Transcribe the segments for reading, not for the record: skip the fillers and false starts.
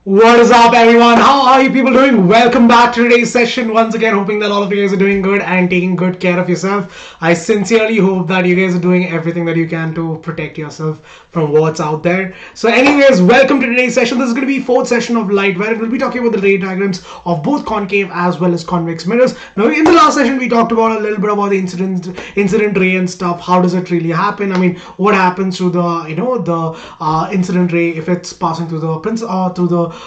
What is up, everyone? How are you people doing? Welcome back to today's session. Once again, hoping that all of you guys are doing good and taking good care of yourself. I sincerely hope that you guys are doing everything that you can to protect yourself from what's out there. So, anyways, welcome to today's session. This is going to be fourth session of Light, where we'll be talking about the ray diagrams of both concave as well as convex mirrors. Now, in the last session, we talked about a little bit about the incident ray and stuff. How does it really happen? I mean, what happens to the incident ray if it's passing through the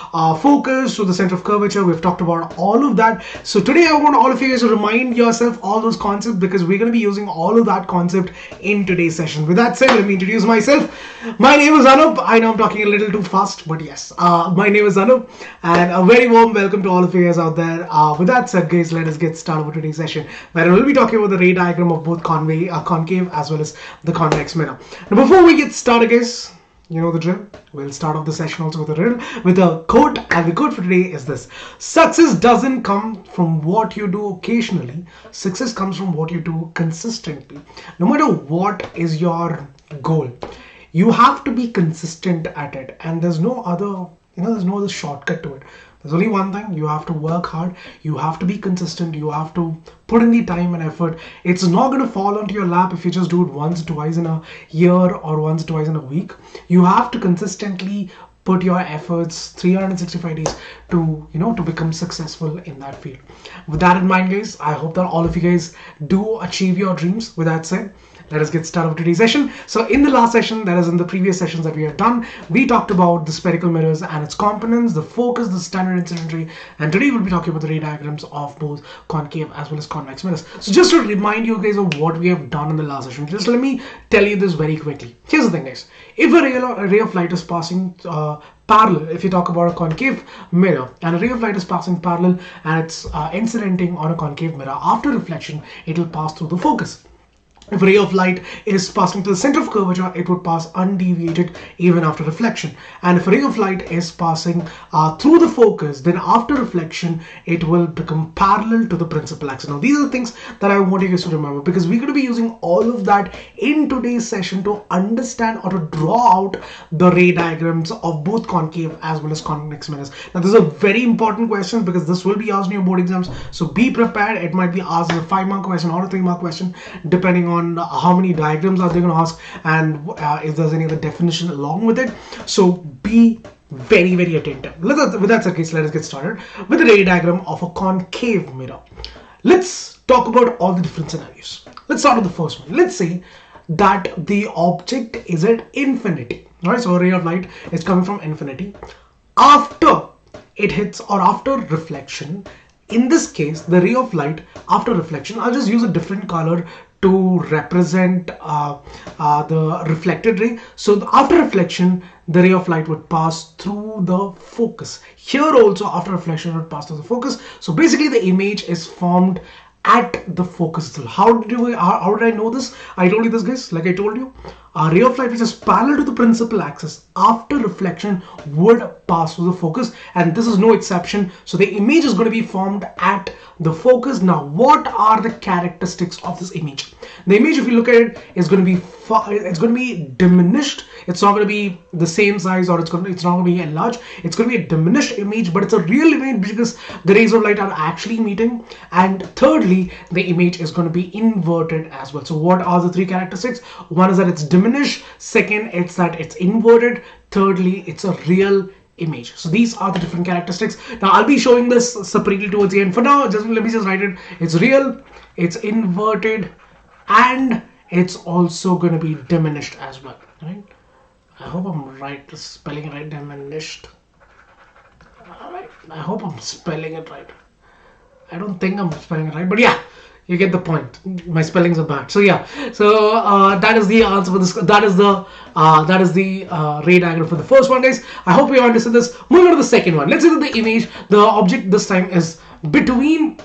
focus to the center of curvature. We've talked about all of that. So today I want all of you guys to remind yourself all those concepts, because we're going to be using all of that concept in today's session. With that said, let me introduce myself. My name is Anoop. I know I'm talking a little too fast, but yes, my name is Anoop, and a very warm welcome to all of you guys out there. With that said, guys, let us get started with today's session, where we'll be talking about the ray diagram of both concave as well as the convex mirror. Now, before we get started, guys, you know the drill. We'll start off the session also with a riddle, with a quote, and the quote for today is this: success doesn't come from what you do occasionally. Success comes from what you do consistently. No matter what is your goal, you have to be consistent at it, and there's no other shortcut to it. There's only one thing: you have to work hard, you have to be consistent, you have to put in the time and effort. It's not going to fall onto your lap if you just do it once, twice in a year or once, twice in a week. You have to consistently put your efforts 365 days to become successful in that field. With that in mind, guys, I hope that all of you guys do achieve your dreams. With that said, let us get started with today's session. So in the last session, that is in the previous sessions that we have done, we talked about the spherical mirrors and its components, the focus, the standard incident ray, and today we'll be talking about the ray diagrams of both concave as well as convex mirrors. So just to remind you guys of what we have done in the last session, just let me tell you this very quickly. Here's the thing, guys. If a ray of light is passing parallel, if you talk about a concave mirror and a ray of light is passing parallel and it's incidenting on a concave mirror, after reflection, it will pass through the focus. If a ray of light is passing to the center of curvature, it would pass undeviated even after reflection. And if a ray of light is passing through the focus, then after reflection, it will become parallel to the principal axis. Now, these are the things that I want you guys to remember, because we're going to be using all of that in today's session to understand or to draw out the ray diagrams of both concave as well as convex mirrors. Now, this is a very important question, because this will be asked in your board exams. So be prepared. It might be asked as a 5-mark question or a 3-mark question, depending on how many diagrams are they going to ask, and if there's any other definition along with it. So be very, very attentive. With that said, case, let us get started with the ray diagram of a concave mirror. Let's talk about all the different scenarios. Let's start with the first one. Let's say that the object is at infinity. All right, so a ray of light is coming from infinity. After it hits, or after reflection, in this case, the ray of light after reflection, I'll just use a different color to represent the reflected ray. So after reflection, the ray of light would pass through the focus. Here also, after reflection, it would pass through the focus. So basically, the image is formed at the focus. How did I know this? I told you this, guys. Like I told you, a ray of light which is parallel to the principal axis after reflection would pass through the focus, and this is no exception. So the image is going to be formed at the focus. Now, what are the characteristics of this image? The image, if you look at it, is going to be diminished. It's not going to be the same size, or it's not going to be enlarged. It's going to be a diminished image, but it's a real image because the rays of light are actually meeting. And thirdly, the image is going to be inverted as well. So what are the three characteristics? One is that it's diminished. Second, it's that it's inverted. Thirdly, it's a real image. So these are the different characteristics. Now I'll be showing this separately towards the end. For now, let me just write it. It's real, it's inverted, and it's also going to be diminished as well, right? I hope I'm right, spelling it right. Diminished. All right, I hope I'm spelling it right. I don't think I'm spelling it right, but yeah, you get the point. My spellings are bad. So yeah, so that is the answer for this. That is the ray diagram for the first one, guys. I hope you understood this. Moving on to the second one. Let's say that the image, the object this time is between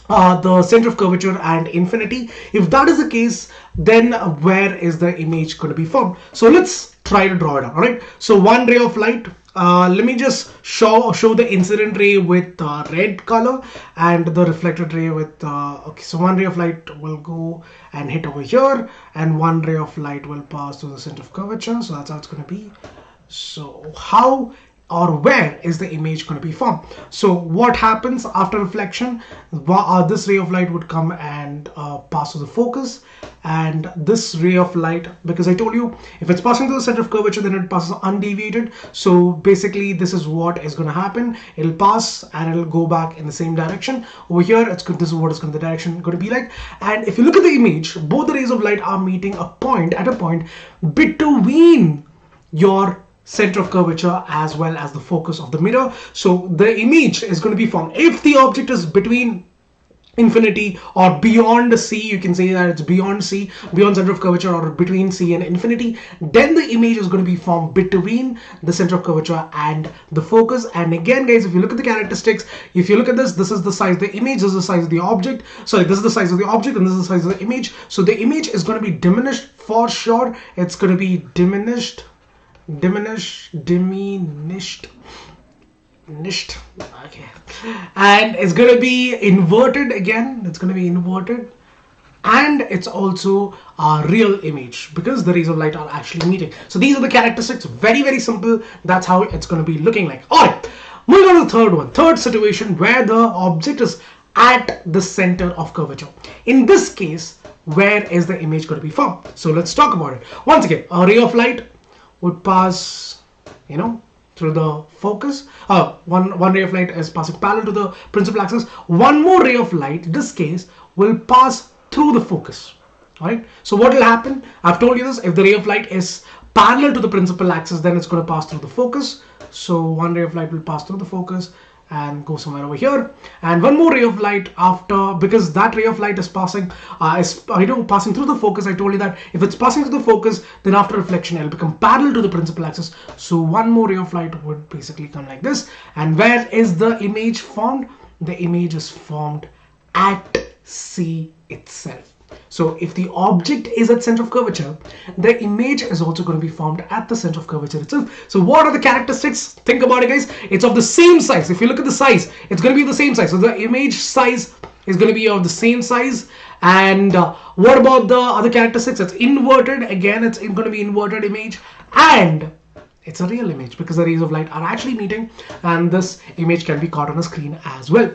the center of curvature and infinity. If that is the case, then where is the image going to be formed? So let's try to draw it out. All right. So one ray of light. Let me just show the incident ray with red color and the reflected ray with okay. So one ray of light will go and hit over here, and one ray of light will pass through the center of curvature. So that's how it's going to be. So how or where is the image going to be formed. So what happens after reflection? This ray of light would come and pass through the focus, and this ray of light, because I told you if it's passing through the center of curvature, then it passes undeviated. So basically this is what is going to happen. It'll pass and it'll go back in the same direction. Over here this is what is going to the direction going to be like. And if you look at the image, both the rays of light are meeting at a point between your center of curvature as well as the focus of the mirror. So the image is going to be formed. If the object is between infinity or beyond C, you can say that it's beyond C, beyond center of curvature, or between C and infinity, then the image is going to be formed between the center of curvature and the focus. And again guys, if you look at the characteristics, if you look at this is the size of the image, this is the size of the object, sorry, this is the size of the object, and this is the size of the image. So the image is going to be diminished for sure. It's going to be diminished, okay, and it's going to be inverted again. It's going to be inverted, and it's also a real image because the rays of light are actually meeting. So these are the characteristics. Very, very simple. That's how it's going to be looking like. All right, moving on to the third one. Third situation where the object is at the center of curvature. In this case, where is the image going to be formed? So let's talk about it. Once again, a ray of light would pass, through the focus. One ray of light is passing parallel to the principal axis. One more ray of light, in this case, will pass through the focus. All right. So what will happen? I've told you this. If the ray of light is parallel to the principal axis, then it's going to pass through the focus. So one ray of light will pass through the focus and go somewhere over here, and one more ray of light after, because that ray of light is passing passing through the focus. I told you that if it's passing through the focus, then after reflection it'll become parallel to the principal axis. So one more ray of light would basically come like this. And where is the image formed? The image is formed at C itself. So if the object is at center of curvature, the image is also going to be formed at the center of curvature itself. So what are the characteristics? Think about it guys. It's of the same size. If you look at the size, it's going to be the same size. So the image size is going to be of the same size. And what about the other characteristics? It's inverted. Again, it's going to be inverted image, and it's a real image because the rays of light are actually meeting, and this image can be caught on a screen as well.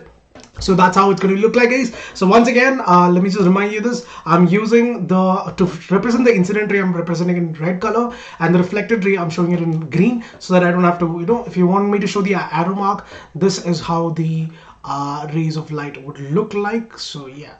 So that's how it's going to look like guys. So once again, let me just remind you this. I'm using to represent the incident ray, I'm representing in red color, and the reflected ray I'm showing it in green, so that I don't have to, if you want me to show the arrow mark, this is how the rays of light would look like. So yeah,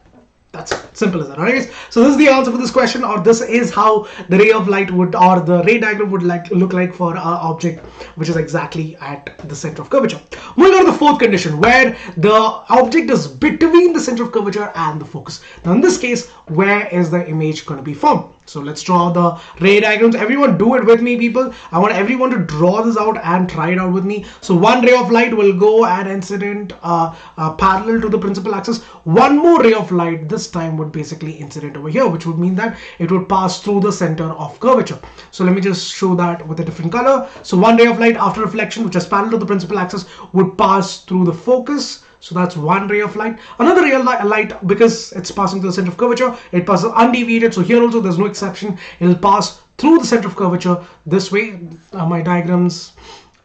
that's simple as that. Alright guys, so this is the answer for this question, or this is how the ray of light would, or the ray diagram would look like for an object which is exactly at the center of curvature. Moving on to the fourth condition, where the object is between the center of curvature and the focus. Now in this case, where is the image going to be formed? So let's draw the ray diagrams. Everyone do it with me, people. I want everyone to draw this out and try it out with me. So one ray of light will go and incident parallel to the principal axis. One more ray of light this time would basically incident over here, which would mean that it would pass through the center of curvature. So let me just show that with a different color. So one ray of light after reflection, which is parallel to the principal axis, would pass through the focus. So that's one ray of light. Another ray of light, because it's passing through the center of curvature, it passes undeviated. So here also there's no exception. It'll pass through the center of curvature this way. My diagrams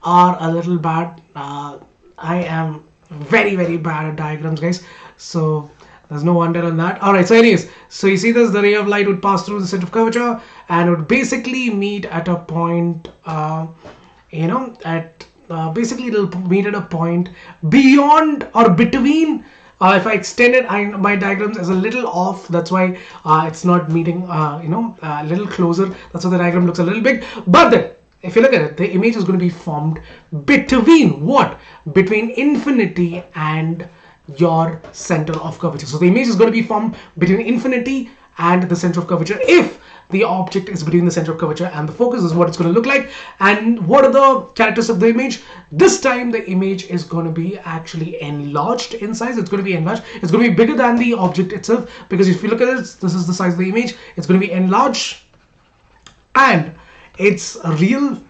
are a little bad. I am very, very bad at diagrams, guys. So there's no wonder on that. All right. So anyways, so you see this, the ray of light would pass through the center of curvature and would basically meet at a point, basically it'll meet at a point beyond or between. If I extend it, my diagrams is a little off. That's why it's not meeting, a little closer. That's why the diagram looks a little big. But then, if you look at it, the image is going to be formed between what? Between infinity and your center of curvature. So the image is going to be formed between infinity and the center of curvature. If the object is between the center of curvature and the focus, is what it's going to look like. And what are the characteristics of the image? This time the image is going to be actually enlarged in size. It's going to be enlarged. It's going to be bigger than the object itself, because if you look at it, this is the size of the image. It's going to be enlarged, and it's real,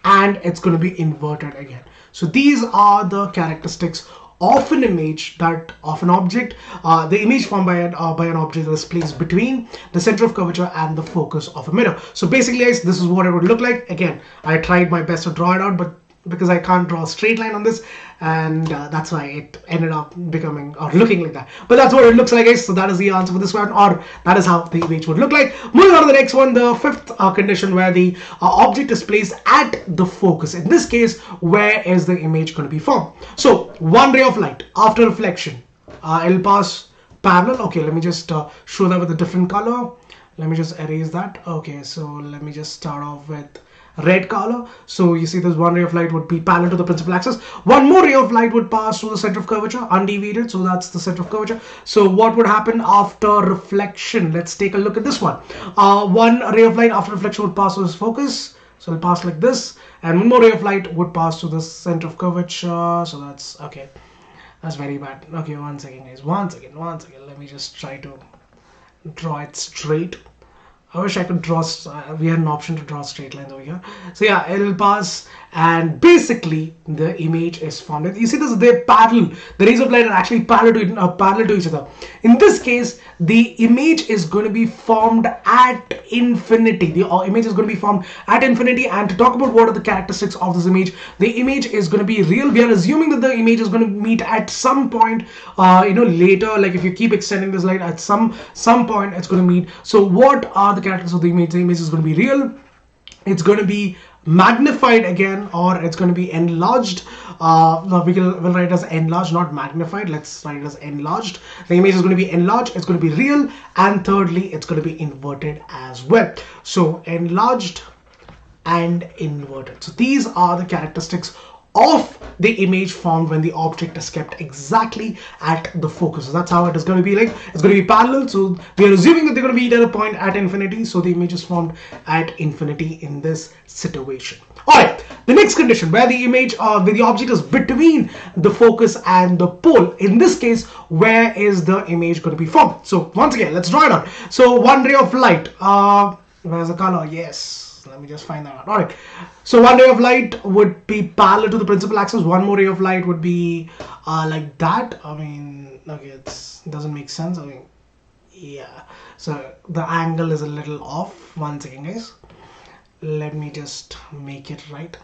and it's going to be inverted again. So these are the characteristics of an image, that of an object, the image formed by an object that is placed between the center of curvature and the focus of a mirror. So basically guys, this is what it would look like. Again, I tried my best to draw it out, but because I can't draw a straight line on this, and that's why it ended up becoming or looking like that. But that's what it looks like, guys. So that is the answer for this one, or that is how the image would look like. Moving on to the next one, the fifth condition, where the object is placed at the focus. In this case, where is the image going to be formed? So one ray of light after reflection, it'll pass parallel. Okay, let me just show that with a different color. Let me just erase that. Okay, so let me just start off with red color. So you see this one ray of light would be parallel to the principal axis. One more ray of light would pass through the center of curvature, undeviated. So that's the center of curvature. So what would happen after reflection? Let's take a look at this one. One ray of light after reflection would pass through this focus. So it'll pass like this. And one more ray of light would pass through the center of curvature. So that's okay. That's very bad. Okay, one second, guys. One second. Let me just try to draw it straight. I wish I could draw, we had an option to draw straight lines over here. So yeah, it'll pass, and basically the image is formed. You see this, they're parallel. The rays of light are actually parallel to each other. In this case, the image is going to be formed at infinity. The image is going to be formed at infinity. And to talk about what are the characteristics of this image, the image is going to be real. We are assuming that the image is going to meet at some point, later. Like if you keep extending this light, at some point it's going to meet. So what are the characteristics of the image? The image is going to be real. It's going to be magnified again, or it's going to be enlarged. We'll write it as enlarged, not magnified. Let's write it as enlarged. The image is going to be enlarged, it's going to be real, and thirdly, it's going to be inverted as well. So enlarged and inverted. So these are the characteristics of the image formed when the object is kept exactly at the focus. So that's how it is going to be like. It's going to be parallel. So we are assuming that they're going to be at a point at infinity. So the image is formed at infinity in this situation. Alright, the next condition, where the image where the object is between the focus and the pole. In this case, where is the image going to be formed? So once again, let's draw it out. So one ray of light. Where's the color? Yes. Let me just find that out. Alright, so one ray of light would be parallel to the principal axis. One more ray of light would be like that. I mean, okay, it doesn't make sense. I mean, yeah. So the angle is a little off. One second, guys. Let me just make it right.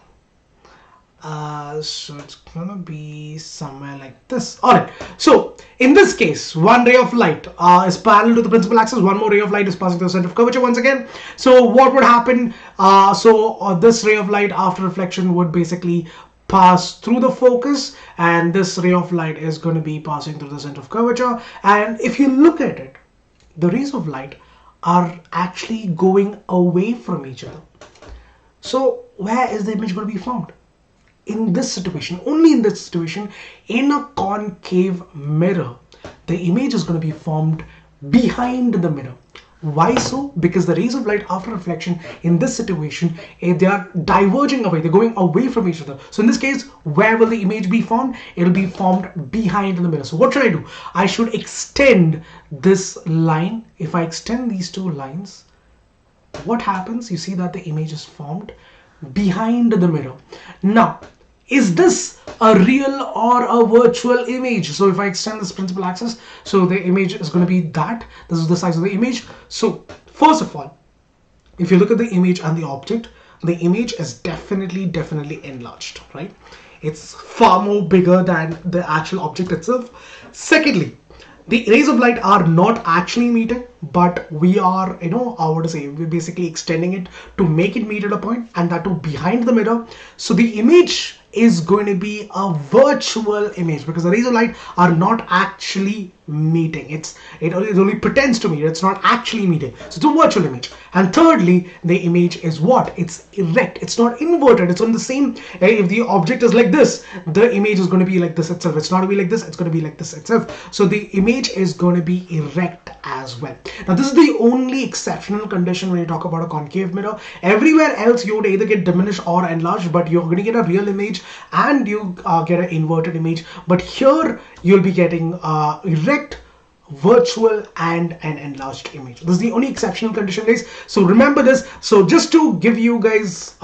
So it's gonna be somewhere like this. Alright, so in this case, one ray of light is parallel to the principal axis. One more ray of light is passing through the center of curvature once again. So what would happen? This ray of light after reflection would basically pass through the focus, and this ray of light is going to be passing through the center of curvature. And if you look at it, the rays of light are actually going away from each other. So where is the image going to be formed? In this situation, only in this situation, in a concave mirror, the image is going to be formed behind the mirror. Why so? Because the rays of light after reflection in this situation, they are diverging away, they're going away from each other. So in this case, where will the image be formed? It will be formed behind the mirror. So what should I do? I should extend this line. If I extend these two lines, what happens? You see that the image is formed behind the mirror. Now, is this a real or a virtual image? So if I extend this principal axis, so the image is going to be that. This is the size of the image. So first of all, if you look at the image and the object, the image is definitely enlarged, right? It's far more bigger than the actual object itself. Secondly, the rays of light are not actually meeting, but we are, we're basically extending it to make it meet at a point, and that too behind the mirror. So the image is going to be a virtual image because the rays of light are not actually meeting. It only pretends to meet. It's not actually meeting. So it's a virtual image. And thirdly, the image is what? It's erect. It's not inverted. It's on the same. If the object is like this, the image is going to be like this itself. It's not going to be like this. It's going to be like this itself. So the image is going to be erect as well. Now this is the only exceptional condition when you talk about a concave mirror. Everywhere else you would either get diminished or enlarged, but you're going to get a real image and you get an inverted image. But here you'll be getting erect, virtual and an enlarged image. This is the only exceptional condition, guys. So remember this. So just to give you guys,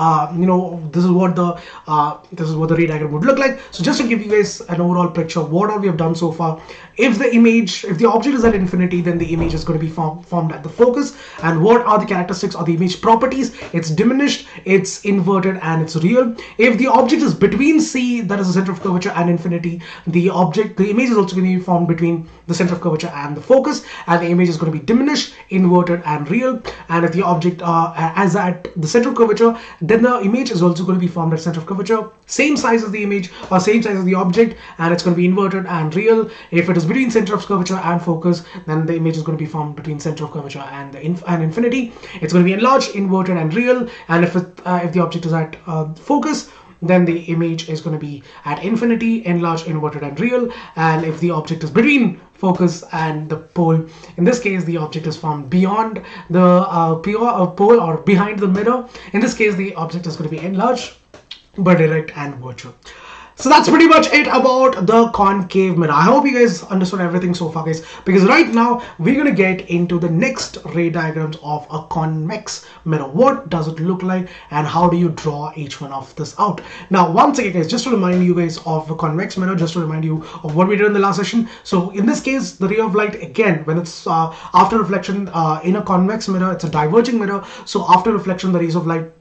this is what the ray diagram would look like. So just to give you guys an overall picture of what all we have done so far. If the object is at infinity, then the image is going to be formed at the focus. And what are the characteristics or the image properties? It's diminished, it's inverted, and it's real. If the object is between C, that is the center of curvature, and infinity, the image is also going to be formed between the center of curvature and the focus, and the image is going to be diminished, inverted, and real. And if the object is at the center of curvature, then the image is also going to be formed at center of curvature, same size as the image or same size as the object, and it's going to be inverted and real. If it is between center of curvature and focus, then the image is going to be formed between center of curvature and infinity. It's going to be enlarged, inverted, and real. And if the object is at focus, then the image is going to be at infinity, enlarged, inverted, and real. And if the object is between focus and the pole, in this case the object is formed beyond the pole or behind the mirror. In this case the object is going to be enlarged, but direct and virtual. So that's pretty much it about the concave mirror. I hope you guys understood everything so far, guys, because right now we're going to get into the next ray diagrams of a convex mirror. What does it look like and how do you draw each one of this out? Now, once again, guys, just to remind you guys of the convex mirror, just to remind you of what we did in the last session. So in this case, the ray of light, again, when it's after reflection in a convex mirror, it's a diverging mirror. So after reflection, the rays of light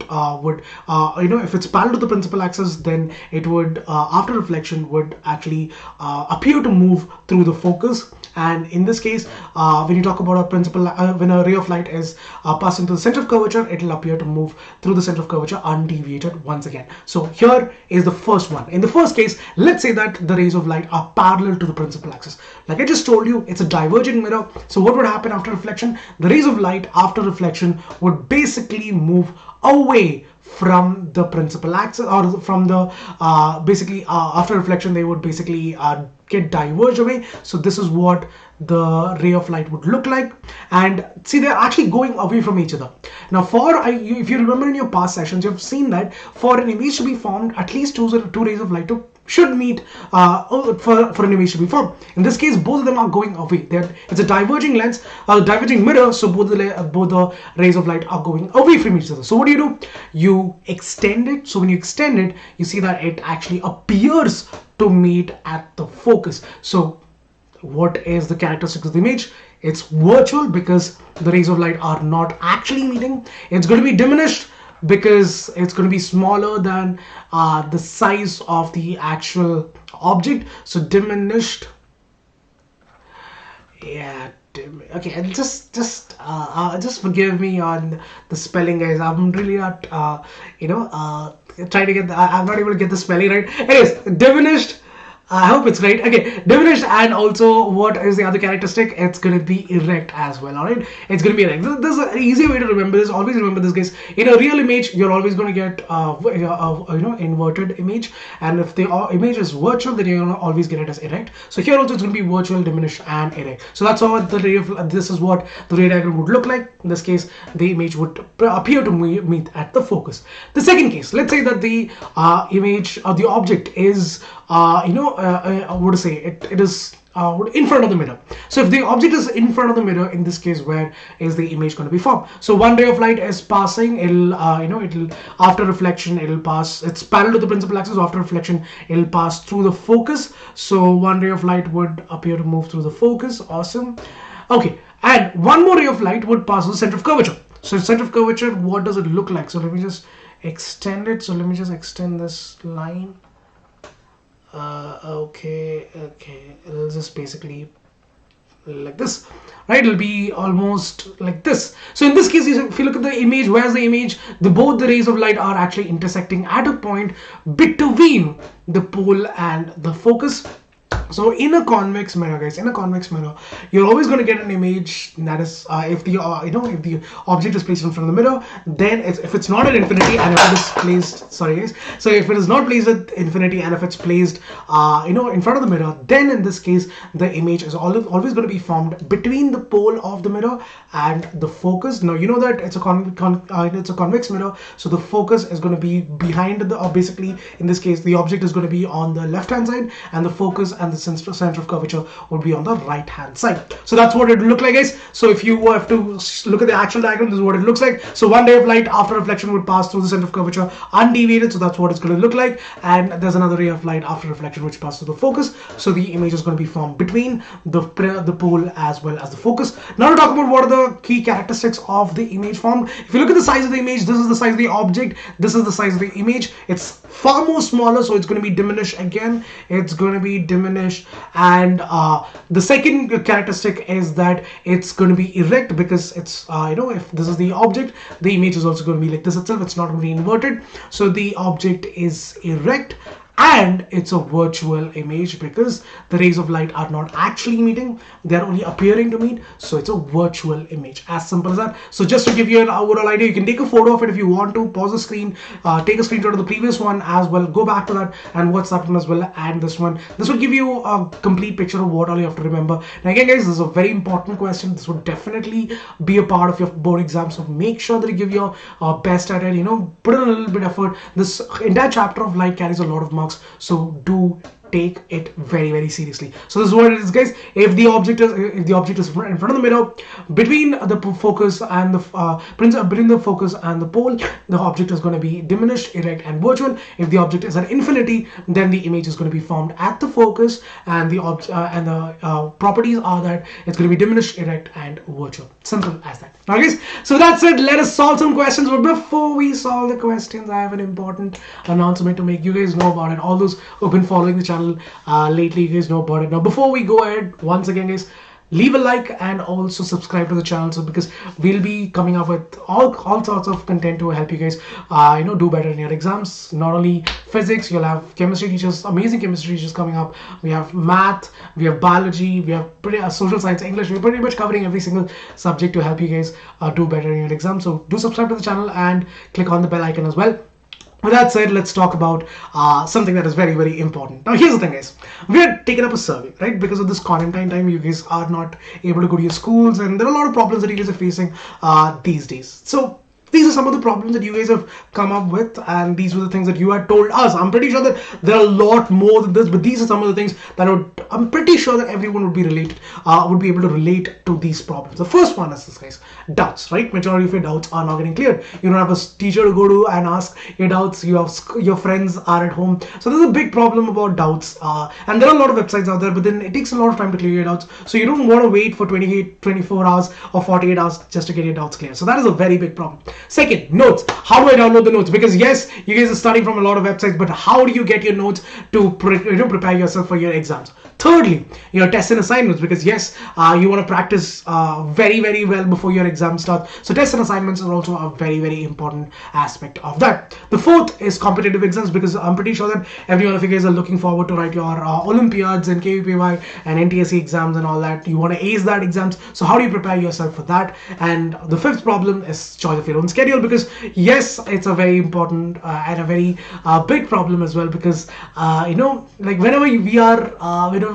would, if it's parallel to the principal axis, then it would after reflection would actually appear to move through the focus. And in this case, when you talk about a principal, when a ray of light is passing to the center of curvature, it will appear to move through the center of curvature undeviated once again. So here is the first one. In the first case, let's say that the rays of light are parallel to the principal axis. Like I just told you, it's a diverging mirror. So what would happen after reflection? The rays of light after reflection would basically move away from the principal axis, or from the after reflection they would basically get diverged away. So this is what the ray of light would look like. And see, they're actually going away from each other. Now if you remember in your past sessions, you've seen that for an image to be formed, at least two rays of light should meet for an image to be formed. In this case, both of them are going away. It's a diverging lens, diverging mirror, so both the rays of light are going away from each other. So what do? You extend it. So when you extend it, you see that it actually appears to meet at the focus. So what is the characteristics of the image? It's virtual because the rays of light are not actually meeting. It's going to be diminished because it's going to be smaller than the size of the actual object. So diminished. Yeah. Okay, and just forgive me on the spelling, guys. I'm really not trying to get I'm not able to get the spelling right. Anyways, diminished. I hope it's right. Okay, diminished, and also what is the other characteristic? It's going to be erect as well. All right, it's going to be erect. This is an easy way to remember this. Always remember this, guys. In a real image, you're always going to get inverted image, and if the image is virtual, then you're going to always get it as erect. So here also it's going to be virtual, diminished, and erect. So that's how this is what the ray diagram would look like. In this case, the image would appear to meet at the focus. The second case, let's say that the image or the object is it is in front of the mirror. So if the object is in front of the mirror, in this case, where is the image going to be formed? So one ray of light is passing. It'll after reflection it'll pass. It's parallel to the principal axis. After reflection it'll pass through the focus. So one ray of light would appear to move through the focus. Awesome. Okay, and one more ray of light would pass through the center of curvature. So center of curvature, what does it look like? So let me just extend it. So let me just extend this line. Okay, it'll just basically like this, right? It'll be almost like this. So in this case, if you look at the image, where's the image? Both the rays of light are actually intersecting at a point between the pole and the focus. So in a convex mirror, guys, you're always going to get an image that is if the object is placed in front of the mirror, then if it's not at infinity and if it is placed, sorry guys, so if it is not placed at infinity and if it's placed in front of the mirror, then in this case the image is always going to be formed between the pole of the mirror and the focus. Now you know that it's a convex mirror, so the focus is going to be behind basically in this case the object is going to be on the left hand side, and the focus and the center of curvature would be on the right hand side. So that's what it would look like, guys. So if you have to look at the actual diagram, this is what it looks like. So one ray of light after reflection would pass through the center of curvature undeviated, so that's what it's going to look like. And there's another ray of light after reflection which passes through the focus, so the image is going to be formed between the pole as well as the focus. Now to talk about what are the key characteristics of the image formed. If you look at the size of the image, this is the size of the object, this is the size of the image. It's far more smaller, so it's going to be diminished again. It's going to be diminished. And the second characteristic is that it's going to be erect, because it's if this is the object, the image is also going to be like this itself. It's not going to be inverted, so the object is erect. And it's a virtual image because the rays of light are not actually meeting, they're only appearing to meet, so it's a virtual image. As simple as that. So just to give you an overall idea, you can take a photo of it if you want to. Pause the screen, take a screenshot of the previous one as well, go back to that and watch that one as well, and this one. This will give you a complete picture of what all you have to remember. And again, guys, this is a very important question. This would definitely be a part of your board exam, so make sure that you give your best at it. Put in a little bit of effort. This entire chapter of light carries a lot of marks, so do take it very, very seriously. So this is what it is, guys. If the object is in front of the mirror, between the focus and between the focus and the pole, the object is going to be diminished, erect, and virtual. If the object is at infinity, then the image is going to be formed at the focus, and the properties are that it's going to be diminished, erect, and virtual. Simple as that. Now, guys, so that's it. Let us solve some questions. But before we solve the questions, I have an important announcement to make. You guys know about it. All those who've been following the channel lately, you guys know about it. Now before we go ahead, once again, guys, leave a like and also subscribe to the channel, so because we'll be coming up with all sorts of content to help you guys do better in your exams. Not only physics, you'll have chemistry teachers, amazing chemistry teachers coming up. We have math, we have biology, we have social science, English. We're pretty much covering every single subject to help you guys do better in your exam. So do subscribe to the channel and click on the bell icon as well. With that said, let's talk about something that is very, very important. Now, here's the thing, guys. We are taking up a survey, right? Because of this quarantine time, you guys are not able to go to your schools, and there are a lot of problems that you guys are facing these days. So these are some of the problems that you guys have come up with, and these were the things that you had told us. I'm pretty sure that there are a lot more than this, but these are some of the things that I'm pretty sure that everyone would be able to relate to these problems. The first one is this, guys, doubts, right? Majority of your doubts are not getting cleared. You don't have a teacher to go to and ask your doubts. Your friends are at home. So there's a big problem about doubts, and there are a lot of websites out there, but then it takes a lot of time to clear your doubts. So you don't want to wait for 24 hours or 48 hours just to get your doubts cleared. So that is a very big problem. Second, notes. How do I download the notes? Because yes, you guys are studying from a lot of websites, but how do you get your notes to prepare yourself for your exams? Thirdly, your tests and assignments, because yes, you want to practice very, very well before your exam starts. So tests and assignments are also a very, very important aspect of that. The fourth is competitive exams, because I'm pretty sure that every one of you guys are looking forward to write your Olympiads and KVPY and NTSE exams and all that. You want to ace that exams. So how do you prepare yourself for that? And the fifth problem is choice of your own schedule, because yes, it's a very important and a very big problem as well, because like whenever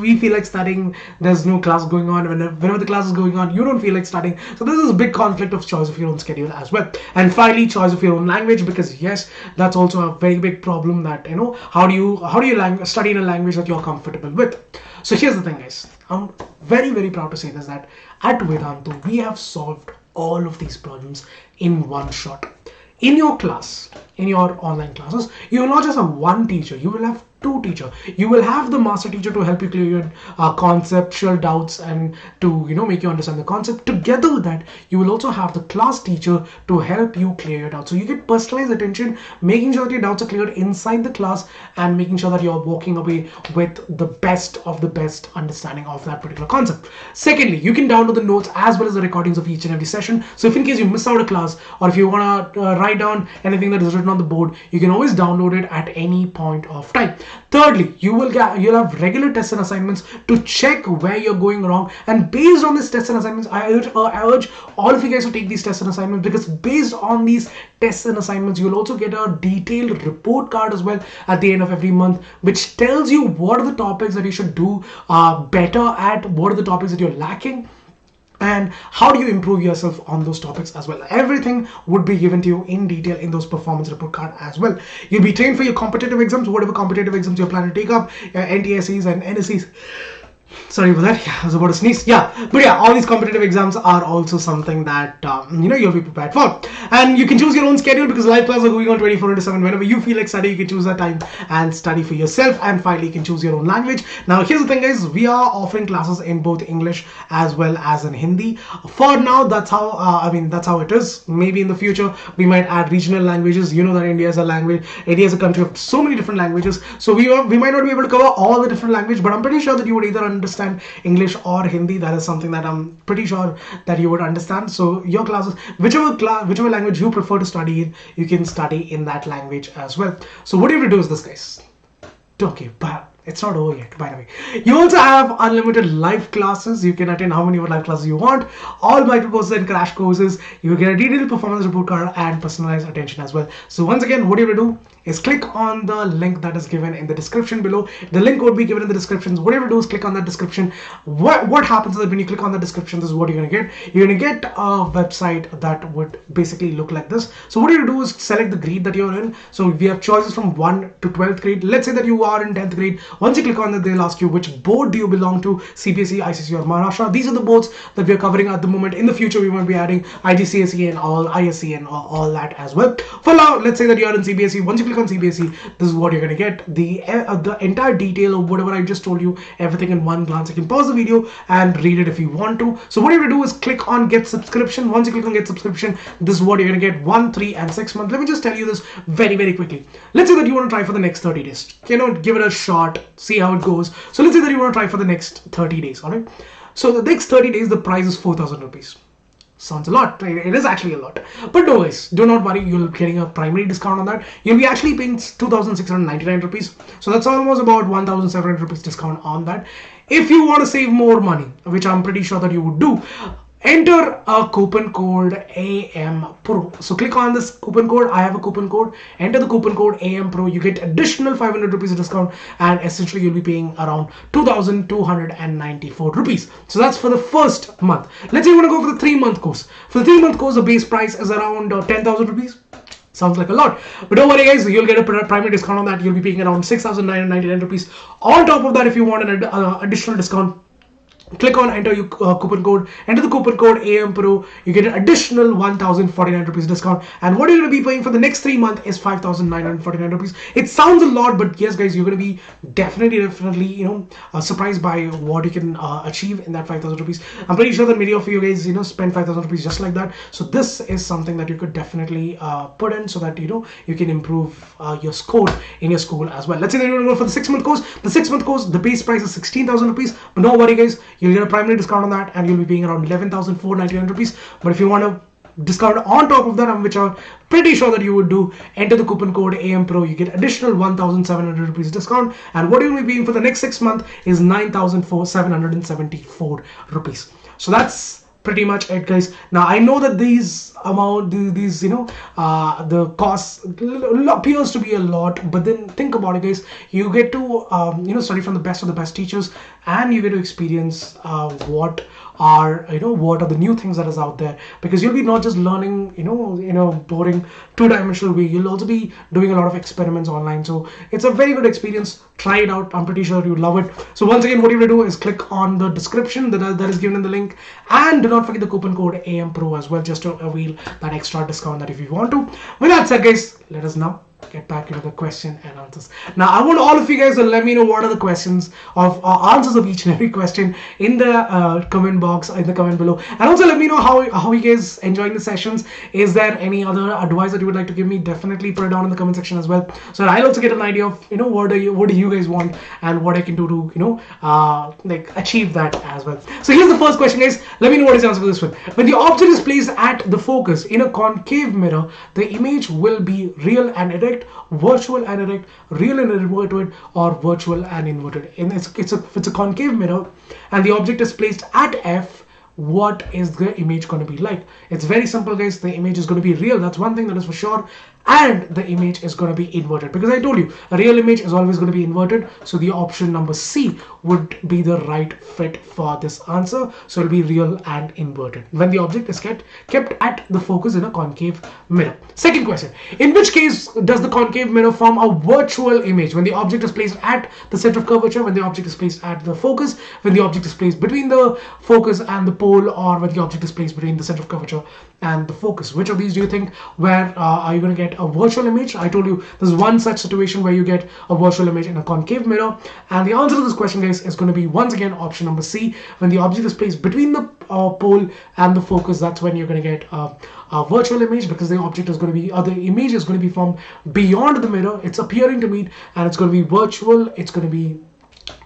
we feel like studying, there's no class going on. Whenever the class is going on, you don't feel like studying. So this is a big conflict of choice of your own schedule as well. And finally, choice of your own language, because yes, that's also a very big problem. That how do you study in a language that you're comfortable with? So here's the thing, guys. I'm very, very proud to say this, that at Vedantu we have solved all of these problems in one shot. In your class, in your online classes, you will not just have one teacher, you will have two teachers. You will have the master teacher to help you clear your conceptual doubts and to make you understand the concept. Together with that, you will also have the class teacher to help you clear your doubts. So you get personalized attention, making sure that your doubts are cleared inside the class and making sure that you're walking away with the best of the best understanding of that particular concept. Secondly, you can download the notes as well as the recordings of each and every session. So if in case you miss out a class, or if you want to write down anything that is written on the board, you can always download it at any point of time. Thirdly, you'll have regular tests and assignments to check where you're going wrong, and based on these tests and assignments, I urge all of you guys to take these tests and assignments, because based on these tests and assignments, you'll also get a detailed report card as well at the end of every month, which tells you what are the topics that you should do better at, what are the topics that you're lacking, and how do you improve yourself on those topics as well. Everything would be given to you in detail in those performance report card as well. You'll be trained for your competitive exams, whatever competitive exams you're planning to take up, NTSEs and NSEs. Sorry for that. Yeah, I was about to sneeze. Yeah, but yeah, all these competitive exams are also something that you'll be prepared for, and you can choose your own schedule because live classes are going on 24/7. Whenever you feel like studying, you can choose that time and study for yourself. And finally, you can choose your own language. Now, here's the thing, guys: we are offering classes in both English as well as in Hindi. For now, that's how that's how it is. Maybe in the future we might add regional languages. You know that India is a language. India is a country of so many different languages. So we might not be able to cover all the different languages, but I'm pretty sure that you would either understand English or Hindi. That is something that I'm pretty sure that you would understand. So your classes, whichever language you prefer to study in, you can study in that language as well. So what you have to do is this, guys. Okay, but it's not over yet, by the way. You also have unlimited live classes. You can attend how many live classes you want. All micro courses and crash courses. You get a detailed performance report card and personalized attention as well. So once again, what you have to do is click on the link that is given in the description below. The link would be given in the description. What you have to do is click on that description. What happens is that when you click on the description, this is what you're going to get. You're going to get a website that would basically look like this. So what you have to do is select the grade that you're in. So we have choices from 1 to 12th grade. Let's say that you are in 10th grade. Once you click on that, they'll ask you which board do you belong to, CBSE, ICSE or Maharashtra. These are the boards that we are covering at the moment. In the future, we might be adding IGCSE and all ISC and all that as well. For now, let's say that you are in CBSE. Once you click on CBSE, this is what you're going to get. The entire detail of whatever I just told you, everything in one glance. You can pause the video and read it if you want to. So what you have to do is click on get subscription. Once you click on get subscription, this is what you're going to get: 1, 3 and 6 months. Let me just tell you this very, very quickly. Let's say that you want to try for the next 30 days. Give it a shot, see how it goes. So let's say that you want to try for the next 30 days. All right. So the next 30 days, the price is 4,000 rupees. Sounds a lot. It is actually a lot. But no worries. Do not worry. You're getting a primary discount on that. You'll be actually paying 2,699 rupees. So that's almost about 1,700 rupees discount on that. If you want to save more money, which I'm pretty sure that you would do, enter a coupon code AM Pro. So click on this coupon code. I have a coupon code. Enter the coupon code AM Pro. You get additional 500 rupees discount, and essentially you'll be paying around 2,294 rupees. So that's for the first month. Let's say you want to go for the 3-month course. For the 3-month course, the base price is around 10,000 rupees. Sounds like a lot, but don't worry, guys. You'll get a primary discount on that. You'll be paying around 6,999 rupees. On top of that, if you want an additional discount, click on enter your coupon code, enter the coupon code AM Pro. You get an additional 1,049 rupees discount, and what you're going to be paying for the next 3 months is 5,949 rupees. It sounds a lot, but yes, guys, you're going to be definitely surprised by what you can achieve in that 5,000 rupees. I'm pretty sure that many of you guys spend 5,000 rupees just like that. So this is something that you could definitely put in so that you can improve your score in your school as well. Let's say that you want to go for the 6-month course. The 6-month course, the base price is 16,000 rupees, but don't worry, guys. You'll get a primary discount on that, and you'll be paying around 11,499 rupees. But if you want to discount on top of that, which I'm pretty sure that you would do, enter the coupon code AM Pro. You get additional 1,700 rupees discount, and what you'll be paying for the next 6 months is 9,774 rupees. So that's pretty much it, guys. Now I know that the cost appears to be a lot, but then think about it, guys. You get to study from the best of the best teachers, and you get to experience what are the new things that is out there, because you'll be not just learning boring two-dimensional way. You'll also be doing a lot of experiments online. So it's a very good experience. Try it out. I'm pretty sure you'll love it. So once again, what you have to do is click on the description that is given in the link, and do not forget the coupon code AM Pro as well, just to avail that extra discount that if you want to. With that said, guys, let us now get back into the question and answers. Now I want all of you guys to let me know what are the questions of answers of each and every question in the comment box, in the comment below, and also let me know how you guys enjoying the sessions. Is there any other advice that you would like to give me? Definitely put it down in the comment section as well, so that I'll also get an idea of what do you guys want and what I can do to achieve that as well. So here's the first question, guys. Let me know what is the answer for this one. When the object is placed at the focus in a concave mirror, the image will be real and erect, virtual and erect, real and inverted, or virtual and inverted. And if it's a concave mirror and the object is placed at F, what is the image going to be like? It's very simple, guys. The image is going to be real. That's one thing that is for sure. and the image is going to be inverted, because I told you a real image is always going to be inverted. So the option number C would be the right fit for this answer. So it'll be real and inverted when the object is kept at the focus in a concave mirror. Second question: in which case does the concave mirror form a virtual image? When the object is placed at the center of curvature, when the object is placed at the focus, when the object is placed between the focus and the pole, or when the object is placed between the center of curvature and the focus. Which of these do you think where are you going to get a virtual image? I told you there's one such situation where you get a virtual image in a concave mirror, and the answer to this question, guys, is going to be once again option number C. When the object is placed between the pole and the focus, that's when you're going to get a virtual image, because the object is going to be, or the image is going to be formed beyond the mirror. It's appearing to meet, and it's going to be virtual, it's going to be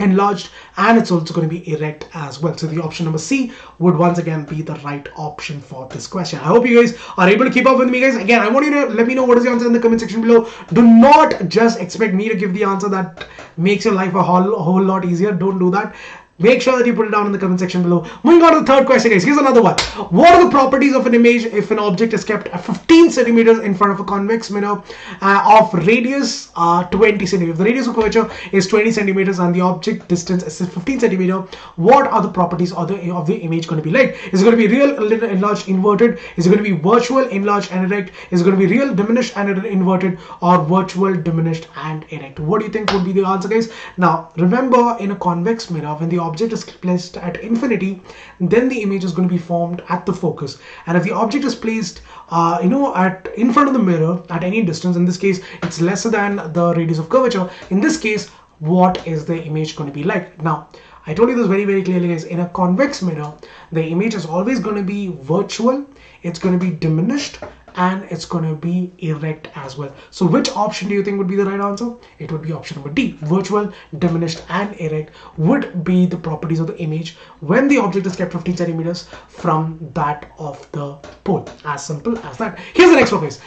enlarged, and it's also going to be erect as well. So the option number C would once again be the right option for this question. I hope you guys are able to keep up with me, guys. Again, I want you to let me know what is the answer in the comment section below. Do not just expect me to give the answer that makes your life a whole lot easier. Don't do that. Make sure that you put it down in the comment section below. Moving on to the third question, guys. Here's another one. What are the properties of an image if an object is kept at 15 centimeters in front of a convex mirror of radius 20 centimeters? If the radius of curvature is 20 centimeters and the object distance is 15 centimeter, what are the properties of the image going to be like? Is it going to be real, enlarged, inverted? Is it going to be virtual, enlarged, and erect? Is it going to be real, diminished, and inverted, or virtual, diminished, and erect? What do you think would be the answer, guys? Now, remember, in a convex mirror, when the object is placed at infinity, then the image is going to be formed at the focus. And if the object is placed in front of the mirror at any distance, in this case it's lesser than the radius of curvature, in this case what is the image going to be like? Now, I told you this very, very clearly, guys. In a convex mirror, the image is always going to be virtual, it's going to be diminished, and it's going to be erect as well. So which option do you think would be the right answer? It would be option number D. Virtual, diminished, and erect would be the properties of the image when the object is kept 15 centimeters from that of the pole. As simple as that. Here's the next one, guys.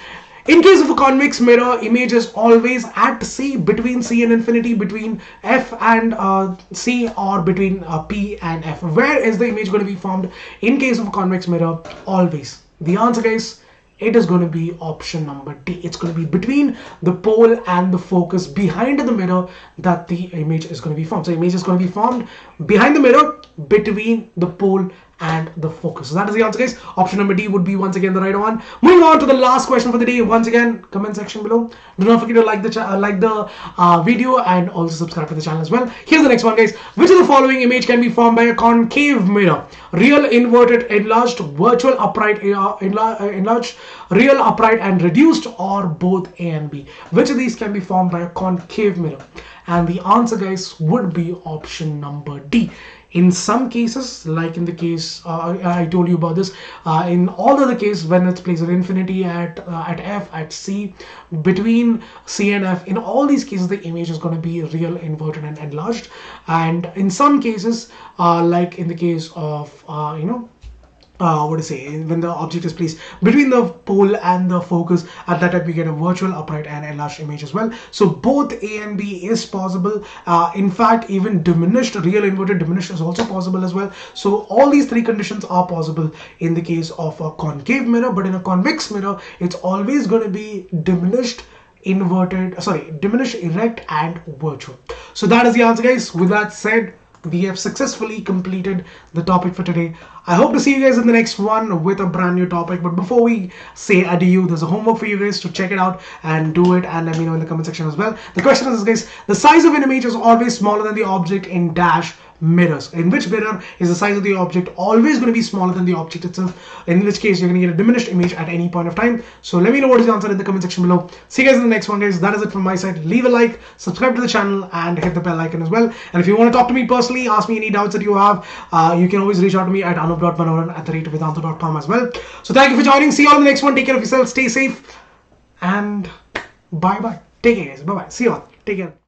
In case of a convex mirror, image is always at C, between C and infinity, between F and C, or between P and F. Where is the image going to be formed in case of a convex mirror? Always. The answer, guys, it is going to be option number D. It's going to be between the pole and the focus behind the mirror that the image is going to be formed. So image is going to be formed behind the mirror, between the pole and the focus. So that is the answer, guys. Option number D would be once again the right one. Moving on to the last question for the day. Once again, comment section below. Do not forget to like the video and also subscribe to the channel as well. Here's the next one, guys. Which of the following image can be formed by a concave mirror? Real, inverted, enlarged, virtual, upright, enlarged, real, upright, and reduced, or both A and B? Which of these can be formed by a concave mirror? And the answer, guys, would be option number D. In some cases, like in the case I told you about this, in all the other cases when it's placed at infinity, at F, at C, between C and F, in all these cases the image is going to be real, inverted, and enlarged. And in some cases, like in the case of when the object is placed between the pole and the focus, at that time we get a virtual, upright, and enlarged image as well. So both A and B is possible. In fact, even diminished, real, inverted, diminished is also possible as well. So all these three conditions are possible in the case of a concave mirror, but in a convex mirror it's always going to be diminished, diminished, erect, and virtual. So that is the answer, guys. With that said, we have successfully completed the topic for today. I hope to see you guys in the next one with a brand new topic. But before we say adieu, there's a homework for you guys to check it out and do it, and let me know in the comment section as well. The question is, guys, the size of an image is always smaller than the object in dash mirrors. In which mirror is the size of the object always going to be smaller than the object itself? In which case you're going to get a diminished image at any point of time. So let me know what is the answer in the comment section below. See you guys in the next one, guys. That is it from my side. Leave a like, subscribe to the channel, and hit the bell icon as well. And if you want to talk to me personally, ask me any doubts that you have, you can always reach out to me at anoop.manoran@vedantu.com as well. So thank you for joining. See you all in the next one. Take care of yourself, stay safe, and bye bye. Take care, guys. Bye bye. See you all. Take care.